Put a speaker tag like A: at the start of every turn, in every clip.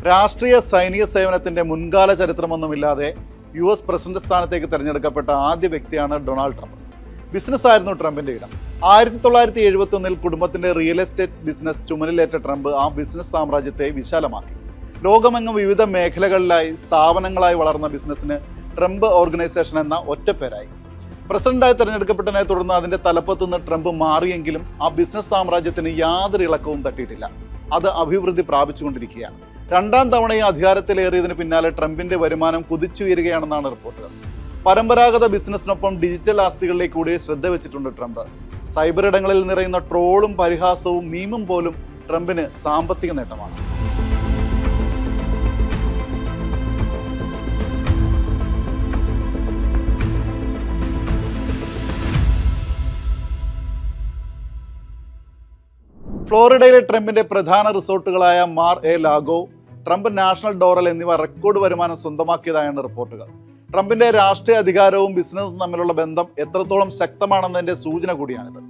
A: രാഷ്ട്രീയ സൈനിക സേവനത്തിന്റെ മുൻകാല ചരിത്രമൊന്നുമില്ലാതെ US പ്രസിഡന്റ് സ്ഥാനത്തേക്ക് തിരഞ്ഞെടുക്കപ്പെട്ട ആദ്യ വ്യക്തിയാണ് ഡൊണാൾഡ് ട്രംപ്. ബിസിനസ് ആയിരുന്നു ട്രംപിന്റെ ഇടം. 1971 കുടുംബത്തിന്റെ റിയൽ എസ്റ്റേറ്റ് ബിസിനസ് ചുമലിലേറ്റ ട്രംപ് ആ ബിസിനസ് സാമ്രാജ്യത്തെ വിശാലമാക്കി. ലോകമെങ്ങും വിവിധ മേഖലകളിലായി സ്ഥാപനങ്ങളായി വളർന്ന ബിസിനസ്സിന് ട്രംപ് ഓർഗനൈസേഷൻ എന്ന ഒറ്റപ്പേരായി. പ്രസിഡന്റായി തെരഞ്ഞെടുക്കപ്പെട്ടതിനെ തുടർന്ന് അതിന്റെ തലപ്പത്ത് നിന്ന് ട്രംപ് മാറിയെങ്കിലും ആ ബിസിനസ് സാമ്രാജ്യത്തിന് യാതൊരു ഇളക്കവും തട്ടിയിട്ടില്ല. അത് അഭിവൃദ്ധി പ്രാപിച്ചുകൊണ്ടിരിക്കുകയാണ്. രണ്ടാം തവണയും അധികാരത്തിലേറിയതിന് പിന്നാലെ ട്രംപിന്റെ വരുമാനം കുതിച്ചുയരുകയാണെന്നാണ് റിപ്പോർട്ടുകൾ. പരമ്പരാഗത ബിസിനസ്സിനൊപ്പം ഡിജിറ്റൽ ആസ്തികളിലേക്ക് കൂടി ശ്രദ്ധ വെച്ചിട്ടുണ്ട് ട്രംപ്. സൈബർ ഇടങ്ങളിൽ നിറയുന്ന ട്രോളും പരിഹാസവും മീമും പോലും ട്രംപിന് സാമ്പത്തിക നേട്ടമാണ്. ഫ്ലോറിഡയിലെ ട്രംപിന്റെ പ്രധാന റിസോർട്ടുകളായ മാർ എ ലാഗോ, ട്രംപ് നാഷണൽ ഡോറൽ എന്നിവ റെക്കോർഡ് വരുമാനം സ്വന്തമാക്കിയതായാണ് റിപ്പോർട്ടുകൾ. ട്രംപിന്റെ രാഷ്ട്രീയ അധികാരവും ബിസിനസ്സും തമ്മിലുള്ള ബന്ധം എത്രത്തോളം ശക്തമാണെന്നതിന്റെ സൂചന കൂടിയാണിത്.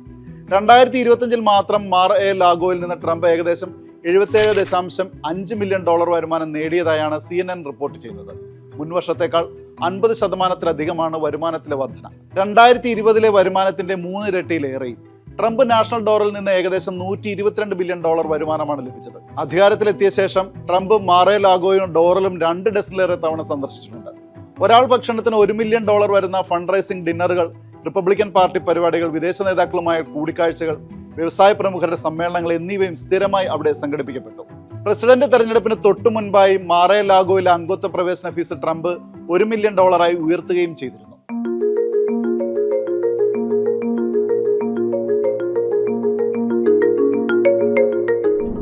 A: 2025 മാത്രം മാർ എ ലാഗോയിൽ നിന്ന് ട്രംപ് ഏകദേശം $77.5 മില്യൺ വരുമാനം നേടിയതായാണ് CNN റിപ്പോർട്ട് ചെയ്യുന്നത്. മുൻവർഷത്തേക്കാൾ 50% വരുമാനത്തിലെ വർധന. 2020 വരുമാനത്തിന്റെ 3 ഇരട്ടിയിലേറെയും. ട്രംപ് നാഷണൽ ഡോറിൽ നിന്ന് ഏകദേശം $122 ബില്യൺ വരുമാനമാണ് ലഭിച്ചത്. അധികാരത്തിലെത്തിയ ശേഷം ട്രംപ് മാർ എ ലാഗോയും ഡോറലും 2 ഡസനിലേറെ തവണ സന്ദർശിച്ചിട്ടുണ്ട്. ഒരാൾ ഭക്ഷണത്തിന് $1 മില്യൺ വരുന്ന ഫണ്ട് റൈസിംഗ് ഡിന്നറുകൾ, റിപ്പബ്ലിക്കൻ പാർട്ടി പരിപാടികൾ, വിദേശ നേതാക്കളുമായ കൂടിക്കാഴ്ചകൾ, വ്യവസായ പ്രമുഖരുടെ സമ്മേളനങ്ങൾ എന്നിവയും സ്ഥിരമായി അവിടെ സംഘടിപ്പിക്കപ്പെട്ടു. പ്രസിഡന്റ് തെരഞ്ഞെടുപ്പിന് തൊട്ടു മുൻപായി മാർ എ ലാഗോയിലെ അംഗത്വ പ്രവേശന ഫീസ് ട്രംപ് $1 മില്യൺ ഉയർത്തുകയും ചെയ്തിരുന്നു.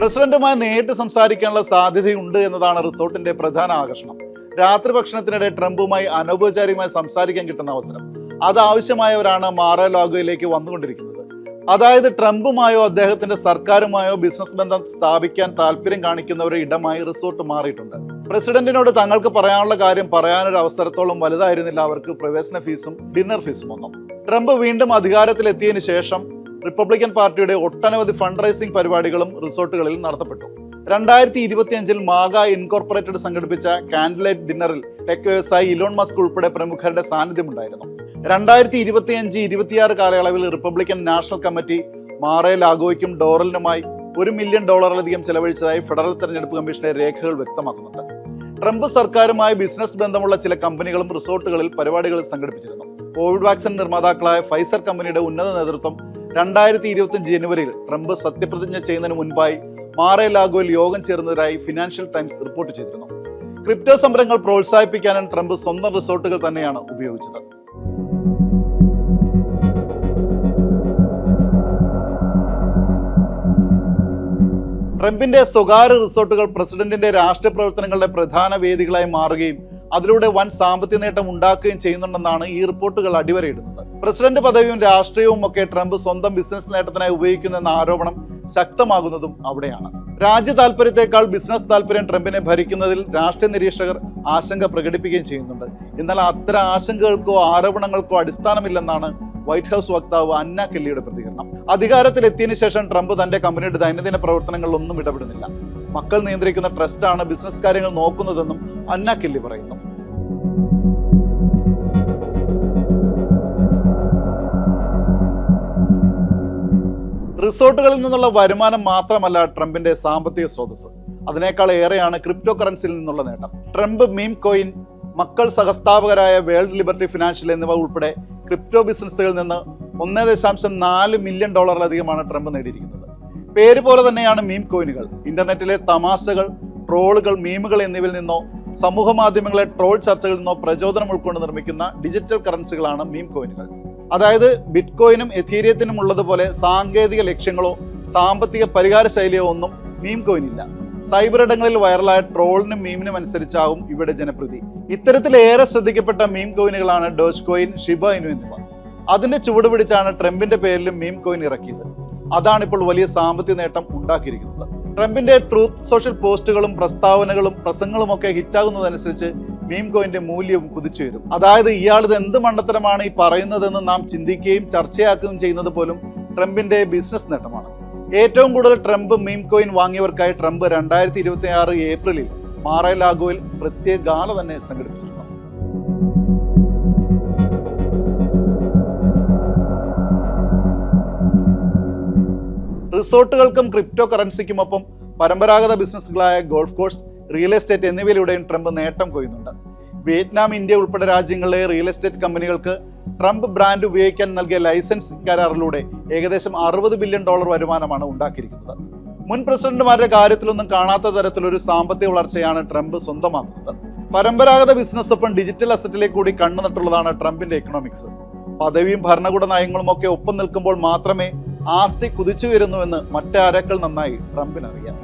A: പ്രസിഡന്റുമായി നേരിട്ട് സംസാരിക്കാനുള്ള സാധ്യതയുണ്ട് എന്നതാണ് റിസോർട്ടിന്റെ പ്രധാന ആകർഷണം. രാത്രി ഭക്ഷണത്തിനിടെ ട്രംപുമായി അനൗപചാരികമായി സംസാരിക്കാൻ കിട്ടുന്ന അവസരം. അത് ആവശ്യമായവരാണ് മാർ എ ലാഗോയിലേക്ക് വന്നുകൊണ്ടിരിക്കുന്നത്. അതായത് ട്രംപുമായോ അദ്ദേഹത്തിന്റെ സർക്കാരുമായോ ബിസിനസ് ബന്ധം സ്ഥാപിക്കാൻ താല്പര്യം കാണിക്കുന്നവരുടെ ഇടമായി റിസോർട്ട് മാറിയിട്ടുണ്ട്. പ്രസിഡന്റിനോട് തങ്ങൾക്ക് പറയാനുള്ള കാര്യം പറയാനൊരു അവസരത്തോളം വലുതായിരുന്നില്ല അവർക്ക് പ്രവേശന ഫീസും ഡിന്നർ ഫീസും ഒന്നും. ട്രംപ് വീണ്ടും അധികാരത്തിലെത്തിയതിനു ശേഷം റിപ്പബ്ലിക്കൻ പാർട്ടിയുടെ ഒട്ടനവധി ഫണ്ട് റൈസിംഗ് പരിപാടികളും റിസോർട്ടുകളിൽ നടത്തപ്പെട്ടു. 2025 മാഗ ഇൻകോർപ്പറേറ്റഡ് സംഘടിപ്പിച്ച കാൻഡിലൈറ്റ് ഡിന്നറിൽ ടെക് വ്യവസായി ഇലോൺ മസ്ക് ഉൾപ്പെടെ പ്രമുഖരുടെ സാന്നിധ്യമുണ്ടായിരുന്നു. 2025-26 കാലയളവിൽ റിപ്പബ്ലിക്കൻ നാഷണൽ കമ്മിറ്റി മാർ എ ലാഗോയ്ക്കും ഡോറലിനുമായി $1 മില്യൺ ചെലവഴിച്ചതായി ഫെഡറൽ തെരഞ്ഞെടുപ്പ് കമ്മീഷന്റെ രേഖകൾ വ്യക്തമാക്കുന്നുണ്ട്. ട്രംപ് സർക്കാരുമായി ബിസിനസ് ബന്ധമുള്ള ചില കമ്പനികളും റിസോർട്ടുകളിൽ പരിപാടികൾ സംഘടിപ്പിച്ചിരുന്നു. കോവിഡ് വാക്സിൻ നിർമ്മാതാക്കളായ ഫൈസർ കമ്പനിയുടെ ഉന്നത നേതൃത്വം 2025 ജനുവരിയിൽ ട്രംപ് സത്യപ്രതിജ്ഞ ചെയ്യുന്നതിന് മുൻപായി മാർ എ ലാഗോയിൽ യോഗം ചേർന്നതായി ഫിനാൻഷ്യൽ ടൈംസ് റിപ്പോർട്ട് ചെയ്തിരുന്നു. ക്രിപ്റ്റോ സംരംഭങ്ങൾ പ്രോത്സാഹിപ്പിക്കാനും ട്രംപ് സ്വന്തം റിസോർട്ടുകൾ തന്നെയാണ് ഉപയോഗിച്ചത്. ട്രംപിന്റെ സ്വകാര്യ റിസോർട്ടുകൾ പ്രസിഡന്റിന്റെ രാഷ്ട്രീയ പ്രവർത്തനങ്ങളുടെ പ്രധാന വേദികളായി മാറുകയും അതിലൂടെ വൻ സാമ്പത്തിക നേട്ടം ഉണ്ടാക്കുകയും ചെയ്യുന്നുണ്ടെന്നാണ് ഈ റിപ്പോർട്ടുകൾ അടിവരയിടുന്നത്. പ്രസിഡന്റ് പദവിയും രാഷ്ട്രീയവും ഒക്കെ ട്രംപ് സ്വന്തം ബിസിനസ് നേട്ടത്തിനായി ഉപയോഗിക്കുന്നെന്ന ആരോപണം ശക്തമാകുന്നതും അവിടെയാണ്. രാജ്യ താല്പര്യത്തെക്കാൾ ബിസിനസ് താല്പര്യം ട്രംപിനെ ഭരിക്കുന്നതിൽ രാഷ്ട്രീയ നിരീക്ഷകർ ആശങ്ക പ്രകടിപ്പിക്കുകയും ചെയ്യുന്നുണ്ട്. എന്നാൽ അത്തരം ആശങ്കകൾക്കോ ആരോപണങ്ങൾക്കോ അടിസ്ഥാനമില്ലെന്നാണ് വൈറ്റ് ഹൗസ് വക്താവ് അന്ന കെല്ലിയുടെ പ്രതികരണം. അധികാരത്തിലെത്തിയതിനു ശേഷം ട്രംപ് തന്റെ കമ്പനിയുടെ ദൈനംദിന പ്രവർത്തനങ്ങളിലൊന്നും ഇടപെടുന്നില്ല. മക്കൾ നിയന്ത്രിക്കുന്ന ട്രസ്റ്റാണ് ബിസിനസ് കാര്യങ്ങൾ നോക്കുന്നതെന്നും അന്ന കെല്ലി പറയുന്നു. റിസോർട്ടുകളിൽ നിന്നുള്ള വരുമാനം മാത്രമല്ല ട്രംപിന്റെ സാമ്പത്തിക സ്രോതസ്. അതിനേക്കാൾ ഏറെയാണ് ക്രിപ്റ്റോ കറൻസിയിൽ നിന്നുള്ള നേട്ടം. ട്രംപ് മീം കോയിൻ, മക്കൾ സഹസ്ഥാപകരായ വേൾഡ് ലിബർട്ടി ഫിനാൻഷ്യൽ എന്നിവ ഉൾപ്പെടെ ക്രിപ്റ്റോ ബിസിനസ്സുകളിൽ നിന്ന് $1.4 മില്യൺ ട്രംപ് നേടിയിരിക്കുന്നത്. പേര് പോലെ തന്നെയാണ് മീം കോയിനുകൾ. ഇന്റർനെറ്റിലെ തമാശകൾ, ട്രോളുകൾ, മീമുകൾ എന്നിവയിൽ നിന്നോ സമൂഹ മാധ്യമങ്ങളെ ട്രോൾ ചർച്ചകളിൽ നിന്നോ പ്രചോദനം ഉൾക്കൊണ്ട് നിർമ്മിക്കുന്ന ഡിജിറ്റൽ കറൻസികളാണ് മീം കോയിനുകൾ. അതായത് ബിറ്റ് കോയിനും എഥീരിയത്തിനും ഉള്ളതുപോലെ സാങ്കേതിക ലക്ഷ്യങ്ങളോ സാമ്പത്തിക പരിഹാര ശൈലിയോ ഒന്നും മീം കോയിനില്ല. സൈബർ ഇടങ്ങളിൽ വൈറലായ ട്രോളിനും മീമിനും അനുസരിച്ചാകും ഇവിടെ ജനപ്രീതി. ഇത്തരത്തിലേറെ ശ്രദ്ധിക്കപ്പെട്ട മീം കോയിനുകളാണ് ഡോജ് കോയിൻ, ഷിബ ഇനു എന്നിവ. അതിന്റെ ചുവട് പിടിച്ചാണ് ട്രംപിന്റെ പേരിലും മീം കോയിൻ ഇറക്കിയത്. അതാണ് ഇപ്പോൾ വലിയ സാമ്പത്തിക നേട്ടം ഉണ്ടാക്കിയിരിക്കുന്നത്. ട്രംപിന്റെ ട്രൂത്ത് സോഷ്യൽ പോസ്റ്റുകളും പ്രസ്താവനകളും പ്രസംഗങ്ങളും ഒക്കെ ഹിറ്റാകുന്നതനുസരിച്ച് മീം കോയിന്റെ മൂല്യവും കുതിച്ചുയരും. അതായത് ഇയാളിത് എന്ത് മണ്ടത്തരമാണ് ഈ പറയുന്നതെന്ന് നാം ചിന്തിക്കുകയും ചർച്ചയാക്കുകയും ചെയ്യുന്നത് പോലും ട്രംപിന്റെ ബിസിനസ് നേട്ടമാണ്. ഏറ്റവും കൂടുതൽ ട്രംപ് മീം കോയിൻ വാങ്ങിയവർക്കായി ട്രംപ് 2026 ഏപ്രിലിൽ മാറ-എ-ലാഗോയിൽ പ്രത്യേക ഗാല തന്നെ സംഘടിപ്പിച്ചിരുന്നു. റിസോർട്ടുകൾക്കും ക്രിപ്റ്റോ കറൻസിക്കുമൊപ്പം പരമ്പരാഗത ബിസിനസ്സുകളായ ഗോൾഫ് കോഴ്സ്, റിയൽ എസ്റ്റേറ്റ് എന്നിവയിലൂടെയും ട്രംപ് നേട്ടം കൊയ്യുന്നുണ്ട്. വിയറ്റ്നാം, ഇന്ത്യ ഉൾപ്പെടെ രാജ്യങ്ങളിലെ റിയൽ എസ്റ്റേറ്റ് കമ്പനികൾക്ക് ട്രംപ് ബ്രാൻഡ് ഉപയോഗിക്കാൻ നൽകിയ ലൈസൻസ് കരാറിലൂടെ ഏകദേശം $60 ബില്യൺ വരുമാനമാണ് ഉണ്ടാക്കിയിരിക്കുന്നത്. മുൻ പ്രസിഡന്റുമാരുടെ കാര്യത്തിലൊന്നും കാണാത്ത തരത്തിലൊരു സാമ്പത്തിക വളർച്ചയാണ് ട്രംപ് സ്വന്തമാക്കുന്നത്. പരമ്പരാഗത ബിസിനസ്സൊപ്പം ഡിജിറ്റൽ അസറ്റിലേക്ക് കൂടി കണ്ണുനട്ടുള്ളതാണ് ട്രംപിന്റെ എക്കണോമിക്സ്. പദവിയും ഭരണകൂട നയങ്ങളും ഒക്കെ ഒപ്പം നിൽക്കുമ്പോൾ മാത്രമേ ആസ്തി കുതിച്ചുയരുന്നുവെന്ന് മറ്റാരേക്കാൾ നന്നായി ട്രംപിനറിയാം.